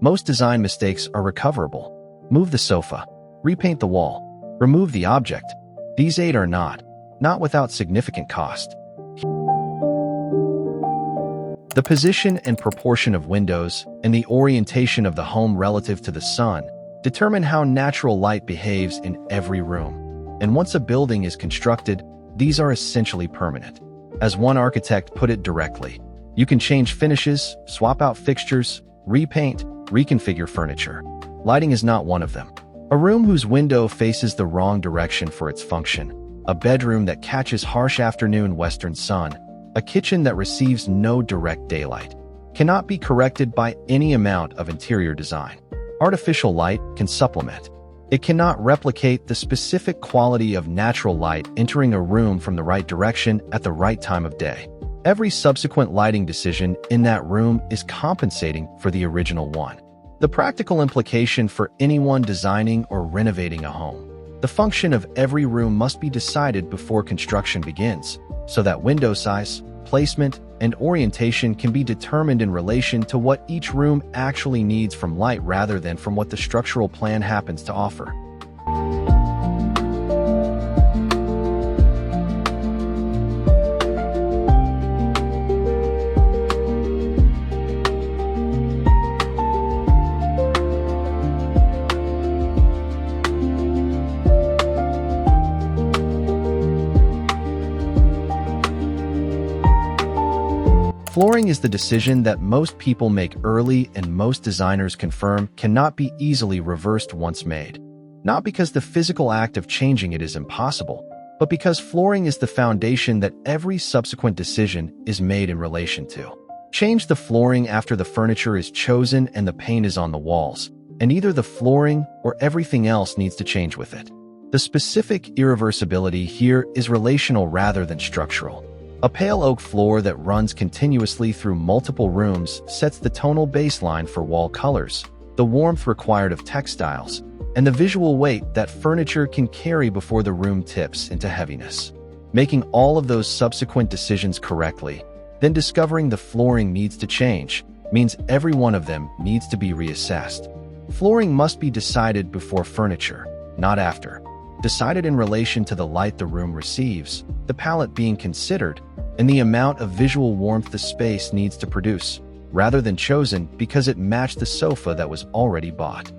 Most design mistakes are recoverable. Move the sofa, repaint the wall, remove the object. These 8 are not without significant cost. The position and proportion of windows and the orientation of the home relative to the sun determine how natural light behaves in every room. And once a building is constructed, these are essentially permanent. As one architect put it directly, you can change finishes, swap out fixtures, repaint, reconfigure furniture. Lighting is not one of them. A room whose window faces the wrong direction for its function, a bedroom that catches harsh afternoon western sun, a kitchen that receives no direct daylight, cannot be corrected by any amount of interior design. Artificial light can supplement. It cannot replicate the specific quality of natural light entering a room from the right direction at the right time of day. Every subsequent lighting decision in that room is compensating for the original one. The practical implication for anyone designing or renovating a home. The function of every room must be decided before construction begins, so that window size, placement, and orientation can be determined in relation to what each room actually needs from light rather than from what the structural plan happens to offer. Flooring is the decision that most people make early and most designers confirm cannot be easily reversed once made. Not because the physical act of changing it is impossible, but because flooring is the foundation that every subsequent decision is made in relation to. Change the flooring after the furniture is chosen and the paint is on the walls, and either the flooring or everything else needs to change with it. The specific irreversibility here is relational rather than structural. A pale oak floor that runs continuously through multiple rooms sets the tonal baseline for wall colors, the warmth required of textiles, and the visual weight that furniture can carry before the room tips into heaviness. Making all of those subsequent decisions correctly, then discovering the flooring needs to change, means every one of them needs to be reassessed. Flooring must be decided before furniture, not after. Decided in relation to the light the room receives, the palette being considered, and the amount of visual warmth the space needs to produce, rather than chosen because it matched the sofa that was already bought.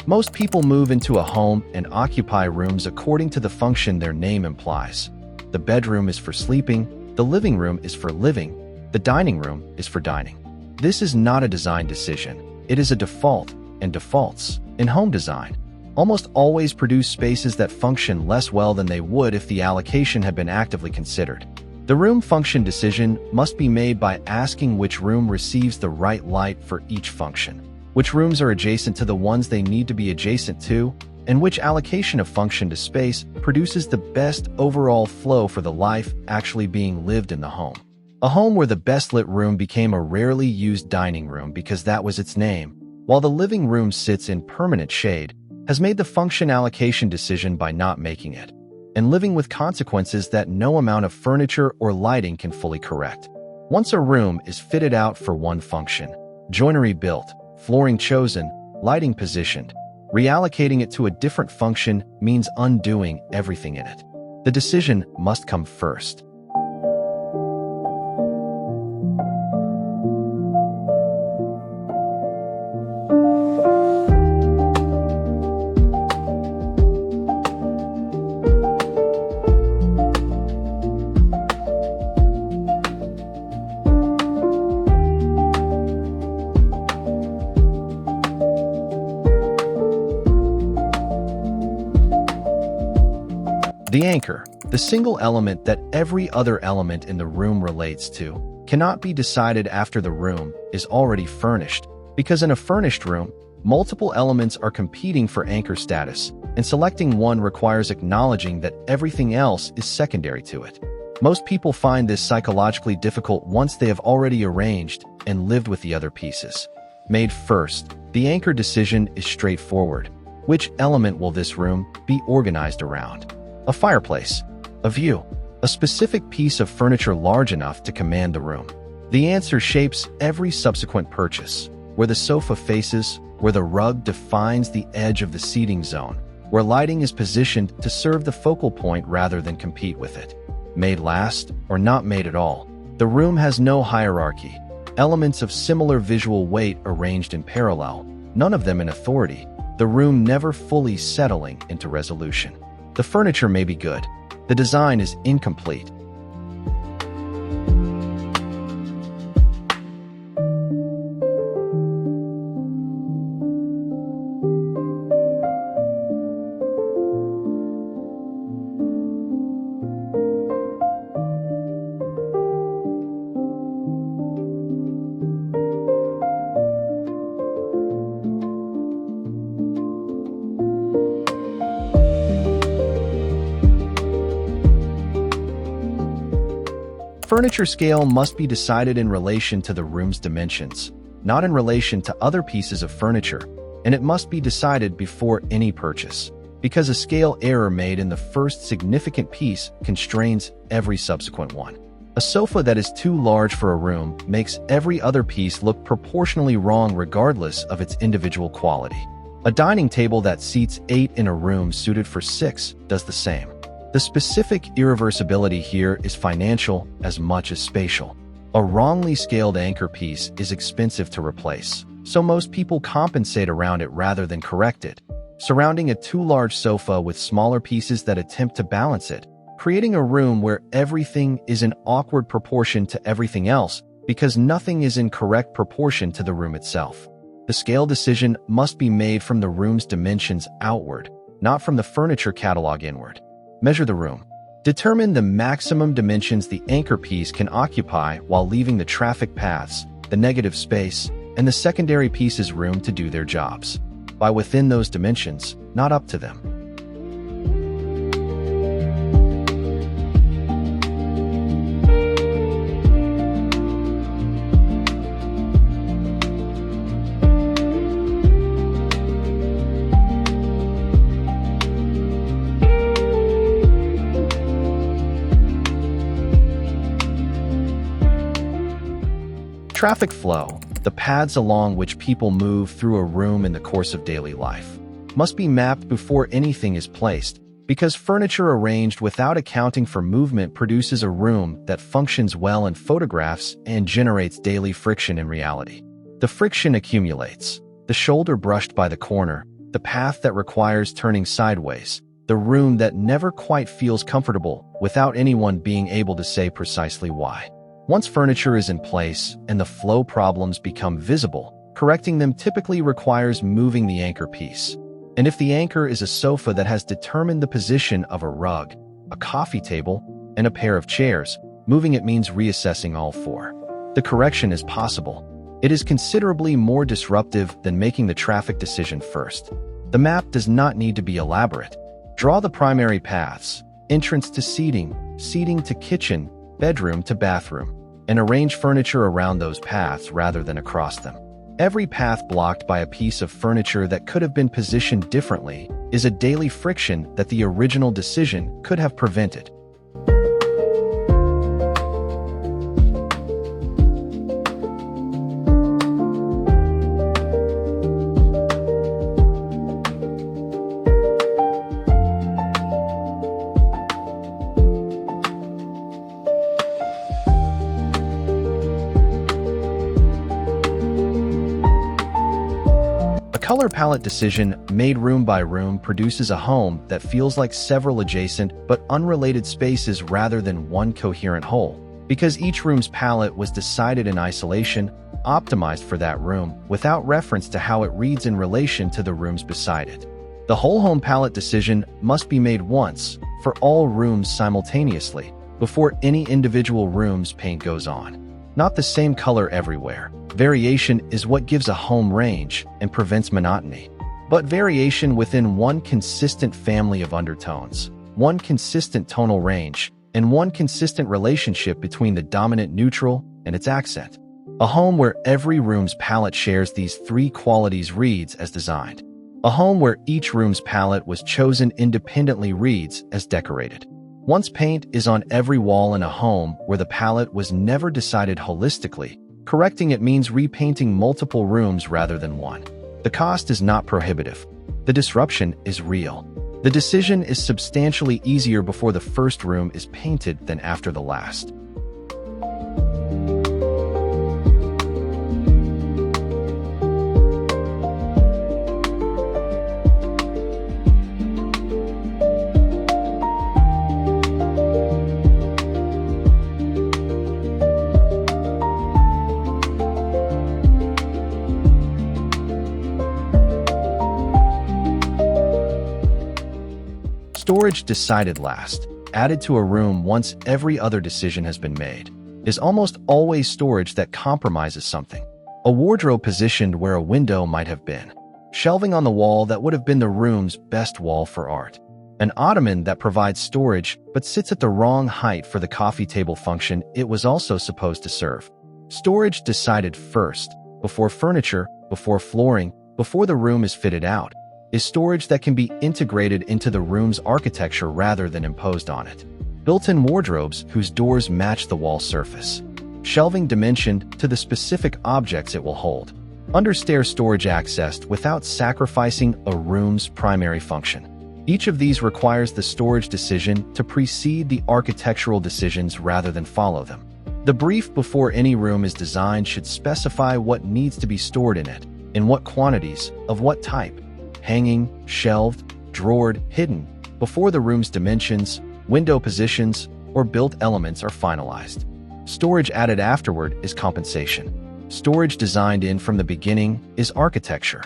Most people move into a home and occupy rooms according to the function their name implies. The bedroom is for sleeping, the living room is for living, the dining room is for dining. This is not a design decision. It is a default, and defaults, in home design, almost always produce spaces that function less well than they would if the allocation had been actively considered. The room function decision must be made by asking which room receives the right light for each function, which rooms are adjacent to the ones they need to be adjacent to, and which allocation of function to space produces the best overall flow for the life actually being lived in the home. A home where the best lit room became a rarely used dining room because that was its name, while the living room sits in permanent shade, has made the function allocation decision by not making it, and living with consequences that no amount of furniture or lighting can fully correct. Once a room is fitted out for one function, joinery built, flooring chosen, lighting positioned, reallocating it to a different function means undoing everything in it. The decision must come first. The anchor, the single element that every other element in the room relates to, cannot be decided after the room is already furnished, because in a furnished room, Multiple elements are competing for anchor status, and selecting one requires acknowledging that everything else is secondary to it. Most people find this psychologically difficult once they have already arranged and lived with the other pieces. Made first, the anchor decision is straightforward. Which element will this room be organized around? A fireplace, a view, a specific piece of furniture large enough to command the room. The answer shapes every subsequent purchase, where the sofa faces, where the rug defines the edge of the seating zone, where lighting is positioned to serve the focal point rather than compete with it. Made last or not made at all, the room has no hierarchy. Elements of similar visual weight arranged in parallel, none of them in authority, the room never fully settling into resolution. The furniture may be good, the design is incomplete. Furniture scale must be decided in relation to the room's dimensions, not in relation to other pieces of furniture, and it must be decided before any purchase, because a scale error made in the first significant piece constrains every subsequent one. A sofa that is too large for a room makes every other piece look proportionally wrong regardless of its individual quality. A dining table that seats 8 in a room suited for 6 does the same. The specific irreversibility here is financial as much as spatial. A wrongly scaled anchor piece is expensive to replace, so most people compensate around it rather than correct it, surrounding a too large sofa with smaller pieces that attempt to balance it, creating a room where everything is in awkward proportion to everything else because nothing is in correct proportion to the room itself. The scale decision must be made from the room's dimensions outward, not from the furniture catalog inward. Measure the room. Determine the maximum dimensions the anchor piece can occupy while leaving the traffic paths, the negative space, and the secondary pieces room to do their jobs. By within those dimensions, not up to them. Traffic flow, the paths along which people move through a room in the course of daily life, must be mapped before anything is placed, because furniture arranged without accounting for movement produces a room that functions well in photographs and generates daily friction in reality. The friction accumulates, the shoulder brushed by the corner, the path that requires turning sideways, the room that never quite feels comfortable without anyone being able to say precisely why. Once furniture is in place and the flow problems become visible, correcting them typically requires moving the anchor piece. And if the anchor is a sofa that has determined the position of a rug, a coffee table, and a pair of chairs, moving it means reassessing all four. The correction is possible. It is considerably more disruptive than making the traffic decision first. The map does not need to be elaborate. Draw the primary paths, entrance to seating, seating to kitchen, bedroom to bathroom, and arrange furniture around those paths rather than across them. Every path blocked by a piece of furniture that could have been positioned differently is a daily friction that the original decision could have prevented. Color palette decision made room by room produces a home that feels like several adjacent but unrelated spaces rather than one coherent whole, because each room's palette was decided in isolation, optimized for that room, without reference to how it reads in relation to the rooms beside it. The whole home palette decision must be made once, for all rooms simultaneously, before any individual room's paint goes on. not the same color everywhere. Variation is what gives a home range and prevents monotony. But variation within one consistent family of undertones, one consistent tonal range, and one consistent relationship between the dominant neutral and its accent. A home where every room's palette shares these three qualities reads as designed. A home where each room's palette was chosen independently reads as decorated. Once paint is on every wall in a home where the palette was never decided holistically, correcting it means repainting multiple rooms rather than one. The cost is not prohibitive. The disruption is real. The decision is substantially easier before the first room is painted than after the last. Storage decided last, added to a room once every other decision has been made, is almost always storage that compromises something. A wardrobe positioned where a window might have been. Shelving on the wall that would have been the room's best wall for art. An ottoman that provides storage but sits at the wrong height for the coffee table function it was also supposed to serve. Storage decided first, before furniture, before flooring, before the room is fitted out, is storage that can be integrated into the room's architecture rather than imposed on it. Built-in wardrobes whose doors match the wall surface. Shelving dimensioned to the specific objects it will hold. Understair storage accessed without sacrificing a room's primary function. Each of these requires the storage decision to precede the architectural decisions rather than follow them. The brief before any room is designed should specify what needs to be stored in it, in what quantities, of what type. Hanging, shelved, drawered, hidden, before the room's dimensions, window positions, or built elements are finalized. Storage added afterward is compensation. Storage designed in from the beginning is architecture.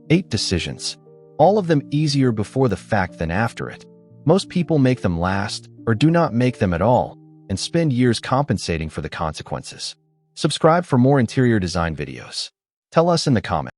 Eight decisions. All of them easier before the fact than after it. Most people make them last, or do not make them at all, and spend years compensating for the consequences. Subscribe for more interior design videos. Tell us in the comments.